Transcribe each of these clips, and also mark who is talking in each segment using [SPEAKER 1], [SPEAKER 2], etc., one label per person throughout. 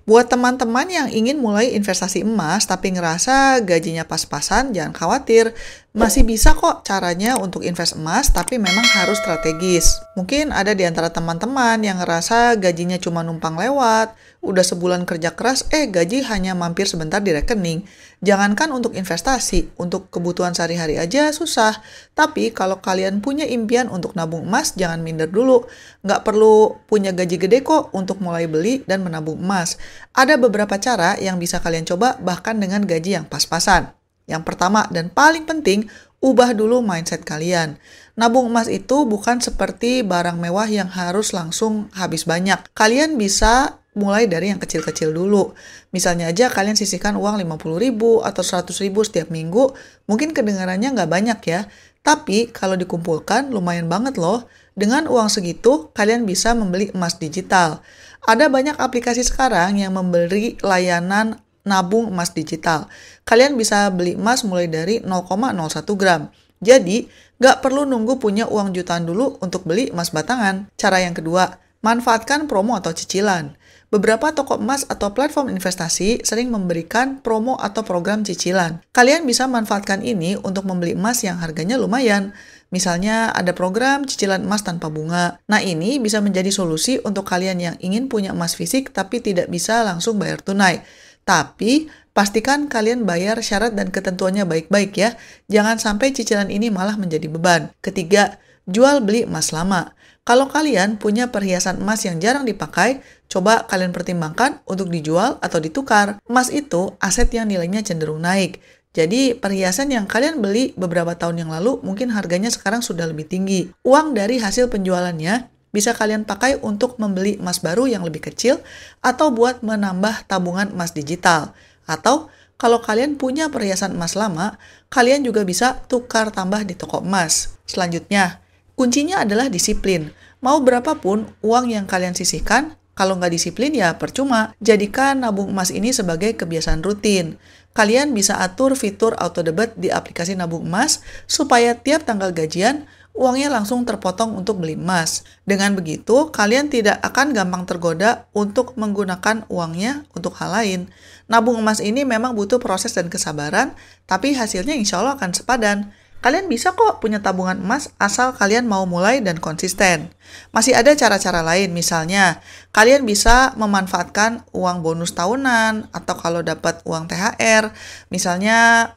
[SPEAKER 1] Buat teman-teman yang ingin mulai investasi emas tapi ngerasa gajinya pas-pasan, jangan khawatir. Masih bisa kok caranya untuk invest emas, tapi memang harus strategis. Mungkin ada di antara teman-teman yang ngerasa gajinya cuma numpang lewat, udah sebulan kerja keras, gaji hanya mampir sebentar di rekening. Jangankan untuk investasi, untuk kebutuhan sehari-hari aja susah. Tapi kalau kalian punya impian untuk nabung emas, jangan minder dulu. Nggak perlu punya gaji gede kok untuk mulai beli dan menabung emas. Ada beberapa cara yang bisa kalian coba bahkan dengan gaji yang pas-pasan. Yang pertama dan paling penting, ubah dulu mindset kalian. Nabung emas itu bukan seperti barang mewah yang harus langsung habis banyak. Kalian bisa mulai dari yang kecil-kecil dulu. Misalnya aja kalian sisihkan uang 50.000 atau 100.000 setiap minggu, mungkin kedengarannya nggak banyak ya. Tapi kalau dikumpulkan lumayan banget loh. Dengan uang segitu, kalian bisa membeli emas digital. Ada banyak aplikasi sekarang yang memberi layanan nabung emas digital. Kalian bisa beli emas mulai dari 0,01 gram. Jadi, nggak perlu nunggu punya uang jutaan dulu untuk beli emas batangan. Cara yang kedua, manfaatkan promo atau cicilan. Beberapa toko emas atau platform investasi sering memberikan promo atau program cicilan. Kalian bisa manfaatkan ini untuk membeli emas yang harganya lumayan. Misalnya ada program cicilan emas tanpa bunga. Nah, ini bisa menjadi solusi untuk kalian yang ingin punya emas fisik tapi tidak bisa langsung bayar tunai. Tapi, pastikan kalian bayar syarat dan ketentuannya baik-baik ya. Jangan sampai cicilan ini malah menjadi beban. Ketiga, jual beli emas lama. Kalau kalian punya perhiasan emas yang jarang dipakai, coba kalian pertimbangkan untuk dijual atau ditukar. Emas itu aset yang nilainya cenderung naik. Jadi, perhiasan yang kalian beli beberapa tahun yang lalu mungkin harganya sekarang sudah lebih tinggi. Uang dari hasil penjualannya bisa kalian pakai untuk membeli emas baru yang lebih kecil atau buat menambah tabungan emas digital. Atau kalau kalian punya perhiasan emas lama, kalian juga bisa tukar tambah di toko emas. Selanjutnya, kuncinya adalah disiplin. Mau berapapun uang yang kalian sisihkan, kalau nggak disiplin ya percuma. Jadikan nabung emas ini sebagai kebiasaan rutin. Kalian bisa atur fitur auto debit di aplikasi nabung emas supaya tiap tanggal gajian, uangnya langsung terpotong untuk beli emas. Dengan begitu, kalian tidak akan gampang tergoda untuk menggunakan uangnya untuk hal lain. Nabung emas ini memang butuh proses dan kesabaran, tapi hasilnya insya Allah akan sepadan. Kalian bisa kok punya tabungan emas asal kalian mau mulai dan konsisten. Masih ada cara-cara lain, misalnya kalian bisa memanfaatkan uang bonus tahunan atau kalau dapat uang THR. Misalnya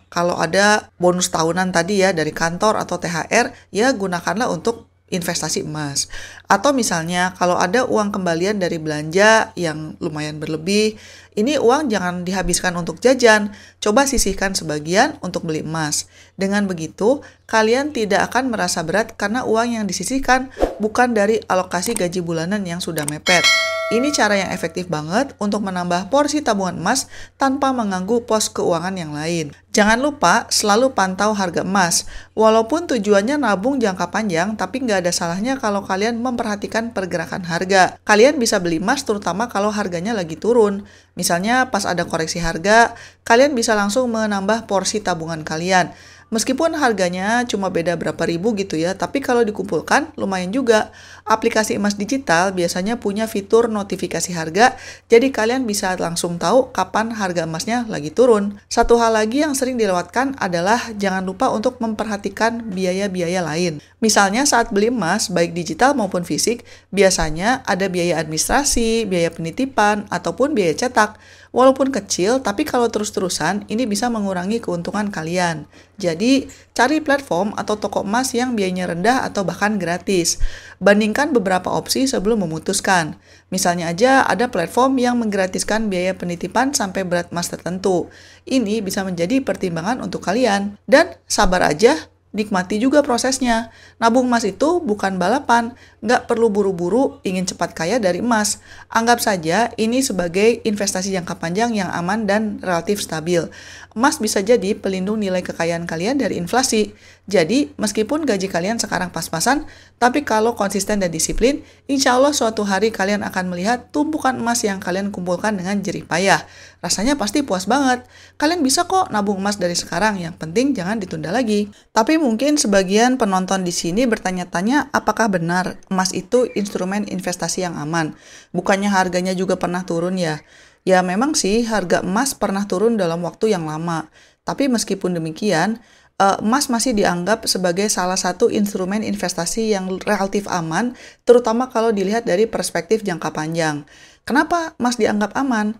[SPEAKER 1] kalau ada bonus tahunan tadi ya dari kantor atau THR, ya gunakanlah untuk investasi emas. Atau misalnya kalau ada uang kembalian dari belanja yang lumayan berlebih, ini uang jangan dihabiskan untuk jajan, coba sisihkan sebagian untuk beli emas. Dengan begitu, kalian tidak akan merasa berat karena uang yang disisihkan bukan dari alokasi gaji bulanan yang sudah mepet. Ini cara yang efektif banget untuk menambah porsi tabungan emas tanpa mengganggu pos keuangan yang lain. Jangan lupa selalu pantau harga emas. Walaupun tujuannya nabung jangka panjang, tapi nggak ada salahnya kalau kalian memperhatikan pergerakan harga. Kalian bisa beli emas terutama kalau harganya lagi turun. Misalnya pas ada koreksi harga, kalian bisa langsung menambah porsi tabungan kalian. Meskipun harganya cuma beda berapa ribu gitu ya, tapi kalau dikumpulkan lumayan juga. Aplikasi emas digital biasanya punya fitur notifikasi harga, jadi kalian bisa langsung tahu kapan harga emasnya lagi turun. Satu hal lagi yang sering dilewatkan adalah jangan lupa untuk memperhatikan biaya-biaya lain. Misalnya saat beli emas, baik digital maupun fisik, biasanya ada biaya administrasi, biaya penitipan, ataupun biaya cetak. Walaupun kecil, tapi kalau terus-terusan, ini bisa mengurangi keuntungan kalian. Jadi, cari platform atau toko emas yang biayanya rendah atau bahkan gratis. Bandingkan beberapa opsi sebelum memutuskan. Misalnya aja ada platform yang menggratiskan biaya penitipan sampai berat emas tertentu. Ini bisa menjadi pertimbangan untuk kalian. Dan sabar aja, nikmati juga prosesnya. Nabung emas itu bukan balapan, nggak perlu buru-buru ingin cepat kaya dari emas. Anggap saja ini sebagai investasi jangka panjang yang aman dan relatif stabil. Emas bisa jadi pelindung nilai kekayaan kalian dari inflasi. Jadi, meskipun gaji kalian sekarang pas-pasan, tapi kalau konsisten dan disiplin, insya Allah suatu hari kalian akan melihat tumpukan emas yang kalian kumpulkan dengan jerih payah. Rasanya pasti puas banget. Kalian bisa kok nabung emas dari sekarang, yang penting jangan ditunda lagi. Tapi mungkin sebagian penonton di sini bertanya-tanya, apakah benar emas itu instrumen investasi yang aman? Bukannya harganya juga pernah turun ya? Ya memang sih harga emas pernah turun dalam waktu yang lama. Tapi meskipun demikian, emas masih dianggap sebagai salah satu instrumen investasi yang relatif aman, terutama kalau dilihat dari perspektif jangka panjang. Kenapa emas dianggap aman?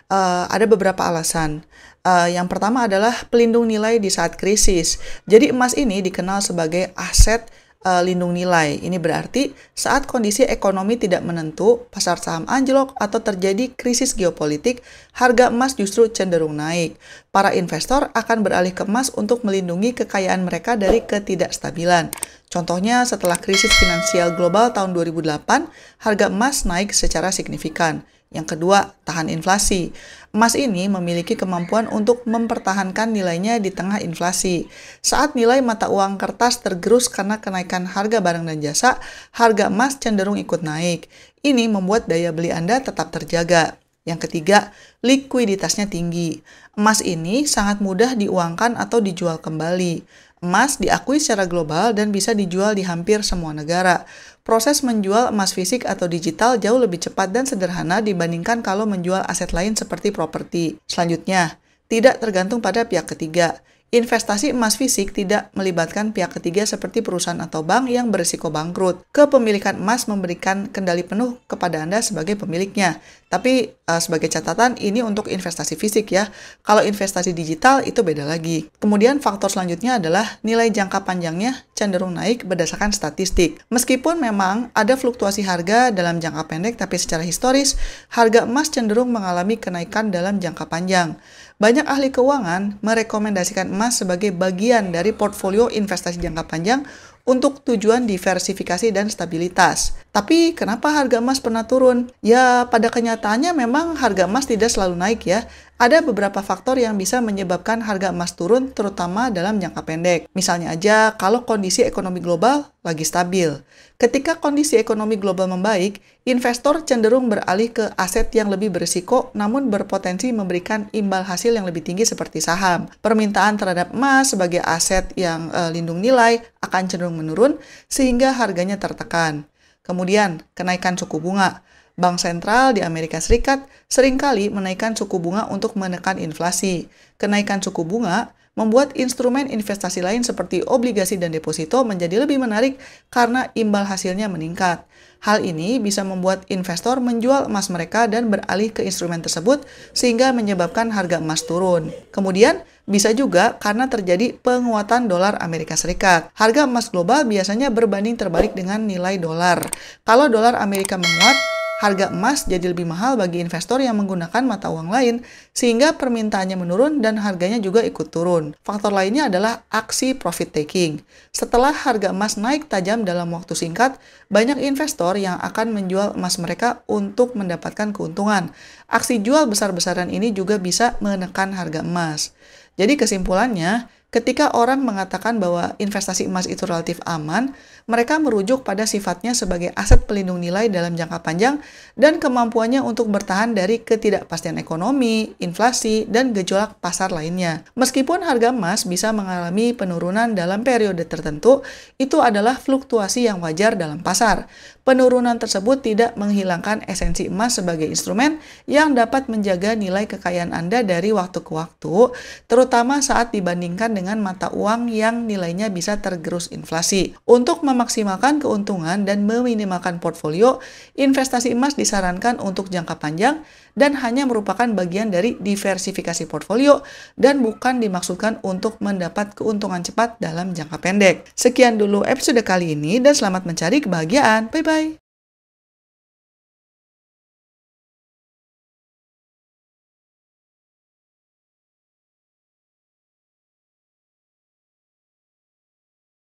[SPEAKER 1] Ada beberapa alasan. Yang pertama adalah pelindung nilai di saat krisis. Jadi emas ini dikenal sebagai aset lindung nilai. Ini berarti saat kondisi ekonomi tidak menentu, pasar saham anjlok, atau terjadi krisis geopolitik, harga emas justru cenderung naik. Para investor akan beralih ke emas untuk melindungi kekayaan mereka dari ketidakstabilan. Contohnya setelah krisis finansial global tahun 2008, harga emas naik secara signifikan. Yang kedua, tahan inflasi. Emas ini memiliki kemampuan untuk mempertahankan nilainya di tengah inflasi. Saat nilai mata uang kertas tergerus karena kenaikan harga barang dan jasa, harga emas cenderung ikut naik. Ini membuat daya beli Anda tetap terjaga. Yang ketiga, likuiditasnya tinggi. Emas ini sangat mudah diuangkan atau dijual kembali. Emas diakui secara global dan bisa dijual di hampir semua negara. Proses menjual emas fisik atau digital jauh lebih cepat dan sederhana dibandingkan kalau menjual aset lain seperti properti. Selanjutnya, tidak tergantung pada pihak ketiga. Investasi emas fisik tidak melibatkan pihak ketiga seperti perusahaan atau bank yang berisiko bangkrut. Kepemilikan emas memberikan kendali penuh kepada Anda sebagai pemiliknya. Tapi sebagai catatan, ini untuk investasi fisik ya. Kalau investasi digital itu beda lagi. Kemudian faktor selanjutnya adalah nilai jangka panjangnya cenderung naik berdasarkan statistik. Meskipun memang ada fluktuasi harga dalam jangka pendek, tapi secara historis, harga emas cenderung mengalami kenaikan dalam jangka panjang. Banyak ahli keuangan merekomendasikan emas sebagai bagian dari portfolio investasi jangka panjang untuk tujuan diversifikasi dan stabilitas. Tapi kenapa harga emas pernah turun? Ya, pada kenyataannya memang harga emas tidak selalu naik ya. Ada beberapa faktor yang bisa menyebabkan harga emas turun, terutama dalam jangka pendek. Misalnya aja, kalau kondisi ekonomi global lagi stabil. Ketika kondisi ekonomi global membaik, investor cenderung beralih ke aset yang lebih berisiko, namun berpotensi memberikan imbal hasil yang lebih tinggi seperti saham. Permintaan terhadap emas sebagai aset yang lindung nilai akan cenderung menurun, sehingga harganya tertekan. Kemudian, kenaikan suku bunga. Bank sentral di Amerika Serikat seringkali menaikkan suku bunga untuk menekan inflasi. Kenaikan suku bunga membuat instrumen investasi lain seperti obligasi dan deposito menjadi lebih menarik karena imbal hasilnya meningkat. Hal ini bisa membuat investor menjual emas mereka dan beralih ke instrumen tersebut sehingga menyebabkan harga emas turun. Kemudian, bisa juga karena terjadi penguatan dolar Amerika Serikat. Harga emas global biasanya berbanding terbalik dengan nilai dolar. Kalau dolar Amerika menguat, harga emas jadi lebih mahal bagi investor yang menggunakan mata uang lain, sehingga permintaannya menurun dan harganya juga ikut turun. Faktor lainnya adalah aksi profit taking. Setelah harga emas naik tajam dalam waktu singkat, banyak investor yang akan menjual emas mereka untuk mendapatkan keuntungan. Aksi jual besar-besaran ini juga bisa menekan harga emas. Jadi kesimpulannya, ketika orang mengatakan bahwa investasi emas itu relatif aman, mereka merujuk pada sifatnya sebagai aset pelindung nilai dalam jangka panjang dan kemampuannya untuk bertahan dari ketidakpastian ekonomi, inflasi, dan gejolak pasar lainnya. Meskipun harga emas bisa mengalami penurunan dalam periode tertentu, itu adalah fluktuasi yang wajar dalam pasar. Penurunan tersebut tidak menghilangkan esensi emas sebagai instrumen yang dapat menjaga nilai kekayaan Anda dari waktu ke waktu, terutama saat dibandingkan dengan mata uang yang nilainya bisa tergerus inflasi. Untuk memaksimalkan keuntungan dan meminimalkan portfolio, investasi emas disarankan untuk jangka panjang dan hanya merupakan bagian dari diversifikasi portfolio dan bukan dimaksudkan untuk mendapat keuntungan cepat dalam jangka pendek. Sekian dulu episode kali ini dan selamat mencari kebahagiaan. Bye-bye!